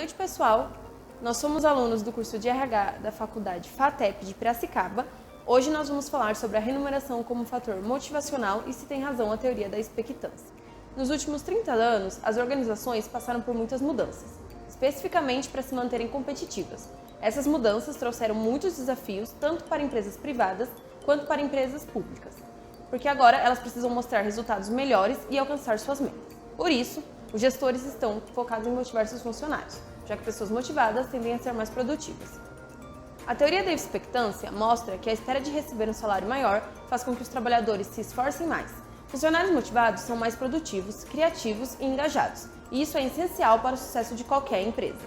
noite, pessoal! Nós somos alunos do curso de RH da Faculdade FATEP de Piracicaba. Hoje nós vamos falar sobre a remuneração como fator motivacional e se tem razão a teoria da expectância. Nos últimos 30 anos, as organizações passaram por muitas mudanças, especificamente para se manterem competitivas. Essas mudanças trouxeram muitos desafios, tanto para empresas privadas quanto para empresas públicas, porque agora elas precisam mostrar resultados melhores e alcançar suas metas. Por isso, os gestores estão focados em motivar seus funcionários, já que pessoas motivadas tendem a ser mais produtivas. A teoria da expectância mostra que a espera de receber um salário maior faz com que os trabalhadores se esforcem mais. Funcionários motivados são mais produtivos, criativos e engajados, e isso é essencial para o sucesso de qualquer empresa.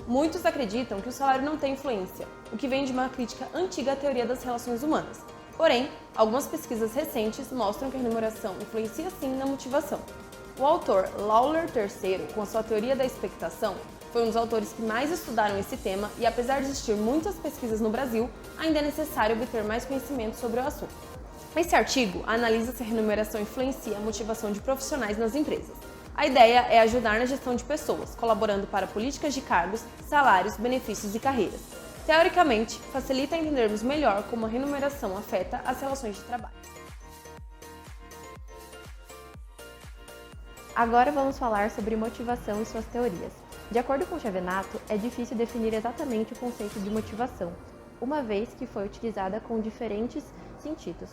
Muitos acreditam que o salário não tem influência, o que vem de uma crítica antiga à teoria das relações humanas. Porém, algumas pesquisas recentes mostram que a remuneração influencia sim na motivação. O autor Lawler III, com a sua teoria da expectação, foi um dos autores que mais estudaram esse tema e, apesar de existir muitas pesquisas no Brasil, ainda é necessário obter mais conhecimento sobre o assunto. Esse artigo analisa se a remuneração influencia a motivação de profissionais nas empresas. A ideia é ajudar na gestão de pessoas, colaborando para políticas de cargos, salários, benefícios e carreiras. Teoricamente, facilita entendermos melhor como a remuneração afeta as relações de trabalho. Agora vamos falar sobre motivação e suas teorias. De acordo com Schevenato, é difícil definir exatamente o conceito de motivação, uma vez que foi utilizada com diferentes sentidos.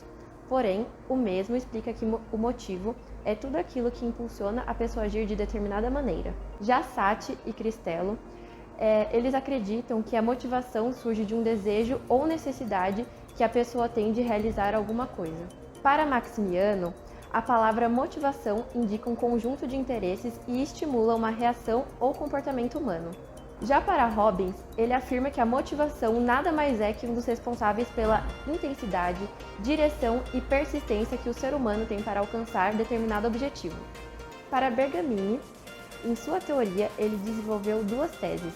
Porém, o mesmo explica que o motivo é tudo aquilo que impulsiona a pessoa a agir de determinada maneira. Já Satie e Cristello, eles acreditam que a motivação surge de um desejo ou necessidade que a pessoa tem de realizar alguma coisa. Para Maximiano, a palavra motivação indica um conjunto de interesses e estimula uma reação ou comportamento humano. Já para Robbins, ele afirma que a motivação nada mais é que um dos responsáveis pela intensidade, direção e persistência que o ser humano tem para alcançar determinado objetivo. Para Bergamini, em sua teoria, ele desenvolveu duas teses.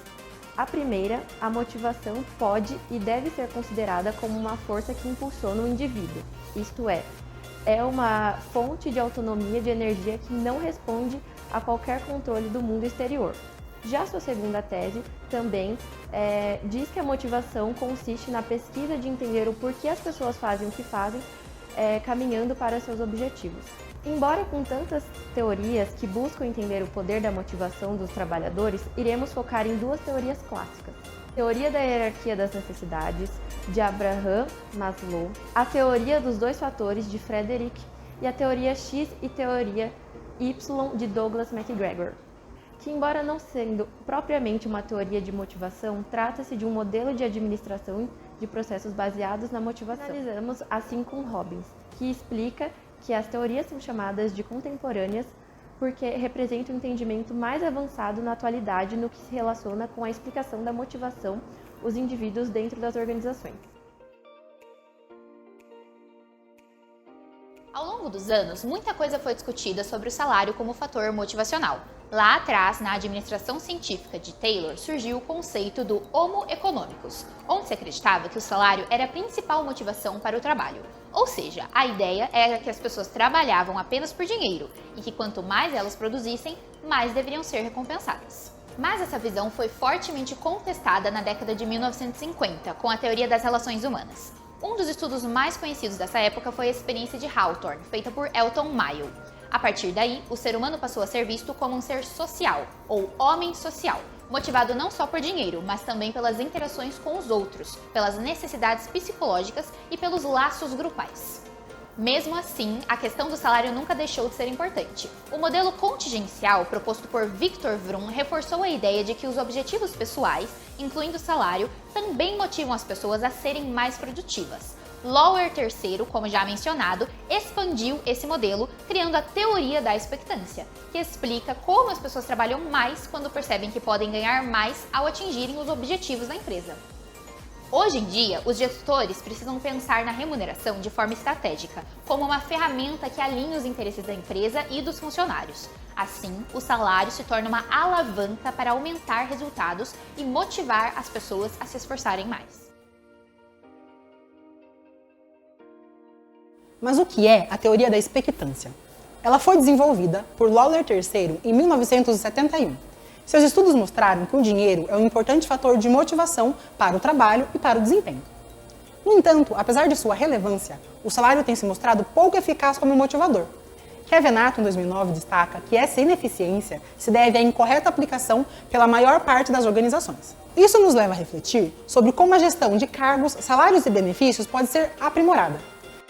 A primeira, a motivação pode e deve ser considerada como uma força que impulsiona o indivíduo, isto é uma fonte de autonomia de energia que não responde a qualquer controle do mundo exterior. Já sua segunda tese também diz que a motivação consiste na pesquisa de entender o porquê as pessoas fazem o que fazem, caminhando para seus objetivos. Embora com tantas teorias que buscam entender o poder da motivação dos trabalhadores, iremos focar em duas teorias clássicas. Teoria da hierarquia das necessidades, de Abraham Maslow, a teoria dos dois fatores, de Frederick, e a teoria X e teoria Y, de Douglas MacGregor, que, embora não sendo propriamente uma teoria de motivação, trata-se de um modelo de administração de processos baseados na motivação. Analisamos assim com Robbins, que explica que as teorias são chamadas de contemporâneas porque representa um entendimento mais avançado na atualidade no que se relaciona com a explicação da motivação dos indivíduos dentro das organizações. Ao longo dos anos, muita coisa foi discutida sobre o salário como fator motivacional. Lá atrás, na administração científica de Taylor, surgiu o conceito do Homo economicus, onde se acreditava que o salário era a principal motivação para o trabalho. Ou seja, a ideia era que as pessoas trabalhavam apenas por dinheiro e que quanto mais elas produzissem, mais deveriam ser recompensadas. Mas essa visão foi fortemente contestada na década de 1950, com a teoria das relações humanas. Um dos estudos mais conhecidos dessa época foi a experiência de Hawthorne, feita por Elton Mayo. A partir daí, o ser humano passou a ser visto como um ser social, ou homem social, motivado não só por dinheiro, mas também pelas interações com os outros, pelas necessidades psicológicas e pelos laços grupais. Mesmo assim, a questão do salário nunca deixou de ser importante. O modelo contingencial proposto por Victor Vroom reforçou a ideia de que os objetivos pessoais, incluindo o salário, também motivam as pessoas a serem mais produtivas. Lawler III, como já mencionado, expandiu esse modelo, criando a teoria da expectância, que explica como as pessoas trabalham mais quando percebem que podem ganhar mais ao atingirem os objetivos da empresa. Hoje em dia, os gestores precisam pensar na remuneração de forma estratégica, como uma ferramenta que alinha os interesses da empresa e dos funcionários. Assim, o salário se torna uma alavanca para aumentar resultados e motivar as pessoas a se esforçarem mais. Mas o que é a teoria da expectância? Ela foi desenvolvida por Lawler III em 1971. Seus estudos mostraram que o dinheiro é um importante fator de motivação para o trabalho e para o desempenho. No entanto, apesar de sua relevância, o salário tem se mostrado pouco eficaz como motivador. Chiavenato, em 2009, destaca que essa ineficiência se deve à incorreta aplicação pela maior parte das organizações. Isso nos leva a refletir sobre como a gestão de cargos, salários e benefícios pode ser aprimorada.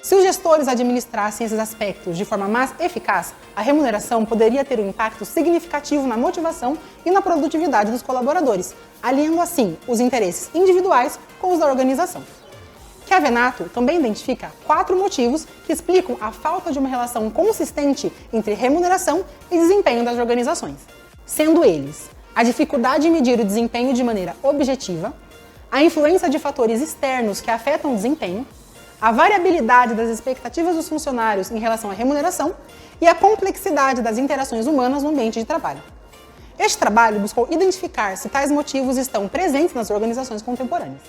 Se os gestores administrassem esses aspectos de forma mais eficaz, a remuneração poderia ter um impacto significativo na motivação e na produtividade dos colaboradores, alinhando assim os interesses individuais com os da organização. Chiavenato também identifica 4 motivos que explicam a falta de uma relação consistente entre remuneração e desempenho das organizações, sendo eles a dificuldade em medir o desempenho de maneira objetiva, a influência de fatores externos que afetam o desempenho, a variabilidade das expectativas dos funcionários em relação à remuneração e a complexidade das interações humanas no ambiente de trabalho. Este trabalho buscou identificar se tais motivos estão presentes nas organizações contemporâneas.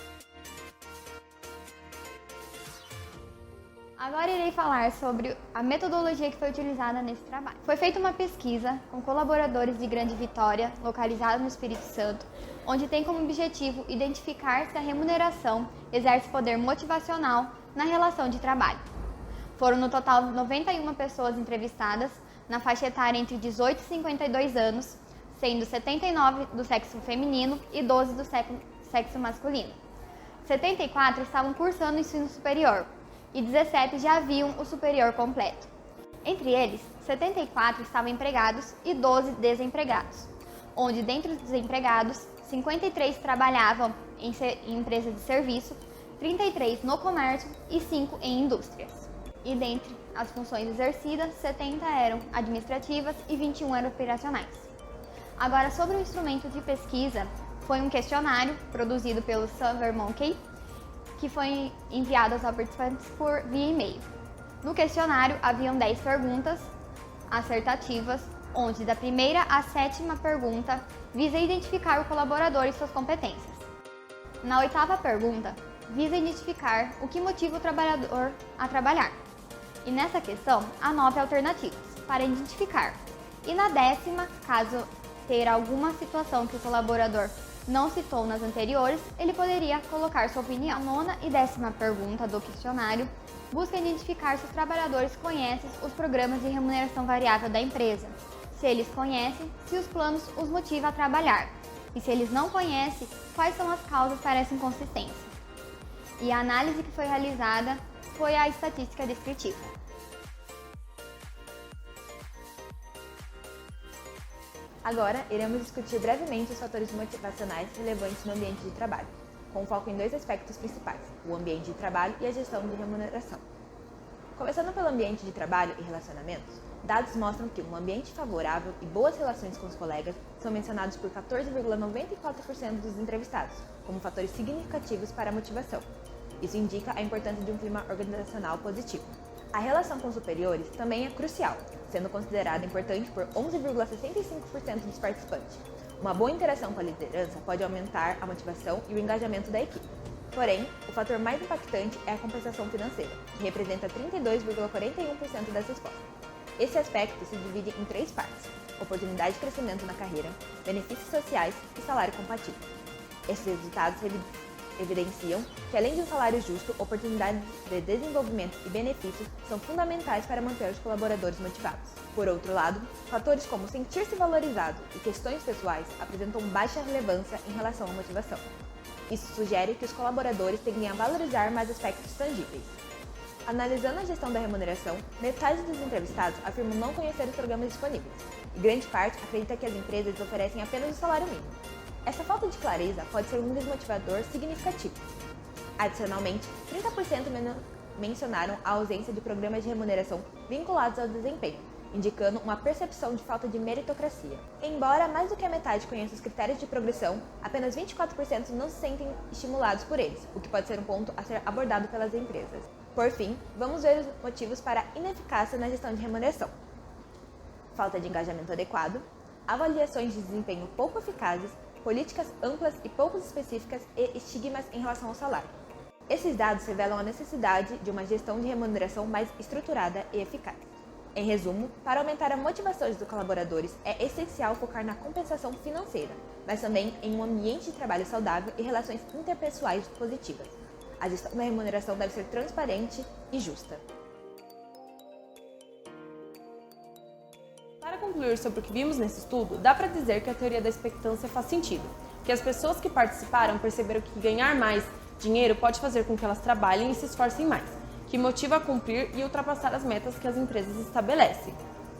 Agora irei falar sobre a metodologia que foi utilizada nesse trabalho. Foi feita uma pesquisa com colaboradores de Grande Vitória, localizado no Espírito Santo, onde tem como objetivo identificar se a remuneração exerce poder motivacional na relação de trabalho. Foram no total 91 pessoas entrevistadas, na faixa etária entre 18 e 52 anos, sendo 79 do sexo feminino e 12 do sexo masculino. 74 estavam cursando o ensino superior, e 17 já haviam o superior completo. Entre eles, 74 estavam empregados e 12 desempregados, onde dentre os desempregados, 53 trabalhavam em empresas de serviço, 33 no comércio e 5 em indústrias. E dentre as funções exercidas, 70 eram administrativas e 21 eram operacionais. Agora, sobre o instrumento de pesquisa, foi um questionário produzido pelo SurveyMonkey, que foi enviado aos participantes via e-mail. No questionário, haviam 10 perguntas assertativas, onde da primeira à 7ª pergunta visa identificar o colaborador e suas competências. Na 8ª pergunta, visa identificar o que motiva o trabalhador a trabalhar. E nessa questão, há 9 alternativas para identificar. E na 10ª, caso ter alguma situação que o colaborador não citou nas anteriores, ele poderia colocar sua opinião. A 9ª e 10ª pergunta do questionário busca identificar se os trabalhadores conhecem os programas de remuneração variável da empresa, se eles conhecem, se os planos os motivam a trabalhar, e se eles não conhecem, quais são as causas para essa inconsistência. E a análise que foi realizada foi a estatística descritiva. Agora, iremos discutir brevemente os fatores motivacionais relevantes no ambiente de trabalho, com foco em 2 aspectos principais, o ambiente de trabalho e a gestão de remuneração. Começando pelo ambiente de trabalho e relacionamentos, dados mostram que um ambiente favorável e boas relações com os colegas são mencionados por 14,94% dos entrevistados, como fatores significativos para a motivação. Isso indica a importância de um clima organizacional positivo. A relação com superiores também é crucial, sendo considerada importante por 11,65% dos participantes. Uma boa interação com a liderança pode aumentar a motivação e o engajamento da equipe. Porém, o fator mais impactante é a compensação financeira, que representa 32,41% das respostas. Esse aspecto se divide em 3 partes: oportunidade de crescimento na carreira, benefícios sociais e salário compatível. Esses resultados evidenciam que, além de um salário justo, oportunidades de desenvolvimento e benefícios são fundamentais para manter os colaboradores motivados. Por outro lado, fatores como sentir-se valorizado e questões pessoais apresentam baixa relevância em relação à motivação. Isso sugere que os colaboradores tendem a valorizar mais aspectos tangíveis. Analisando a gestão da remuneração, metade dos entrevistados afirmam não conhecer os programas disponíveis, e grande parte acredita que as empresas oferecem apenas o salário mínimo. Essa falta de clareza pode ser um desmotivador significativo. Adicionalmente, 30% mencionaram a ausência de programas de remuneração vinculados ao desempenho, indicando uma percepção de falta de meritocracia. Embora mais do que a metade conheça os critérios de progressão, apenas 24% não se sentem estimulados por eles, o que pode ser um ponto a ser abordado pelas empresas. Por fim, vamos ver os motivos para a ineficácia na gestão de remuneração. Falta de engajamento adequado, avaliações de desempenho pouco eficazes, políticas amplas e pouco específicas e estigmas em relação ao salário. Esses dados revelam a necessidade de uma gestão de remuneração mais estruturada e eficaz. Em resumo, para aumentar a motivação dos colaboradores, é essencial focar na compensação financeira, mas também em um ambiente de trabalho saudável e relações interpessoais positivas. A gestão da remuneração deve ser transparente e justa. Para concluir sobre o que vimos nesse estudo, dá para dizer que a teoria da expectância faz sentido, que as pessoas que participaram perceberam que ganhar mais dinheiro pode fazer com que elas trabalhem e se esforcem mais, que motiva a cumprir e ultrapassar as metas que as empresas estabelecem.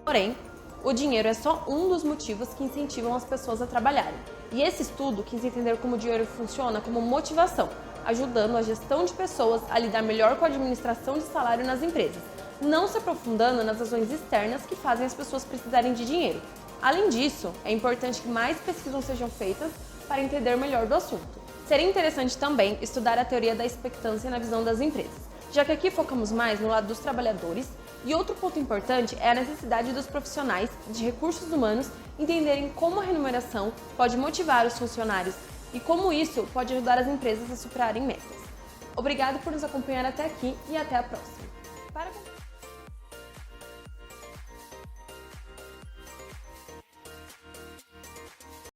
Porém, o dinheiro é só um dos motivos que incentivam as pessoas a trabalharem. E esse estudo quis entender como o dinheiro funciona como motivação, ajudando a gestão de pessoas a lidar melhor com a administração de salário nas empresas, não se aprofundando nas razões externas que fazem as pessoas precisarem de dinheiro. Além disso, é importante que mais pesquisas sejam feitas para entender melhor do assunto. Seria interessante também estudar a teoria da expectância na visão das empresas, já que aqui focamos mais no lado dos trabalhadores, e outro ponto importante é a necessidade dos profissionais de recursos humanos entenderem como a remuneração pode motivar os funcionários e como isso pode ajudar as empresas a superarem metas. Obrigado por nos acompanhar até aqui e até a próxima.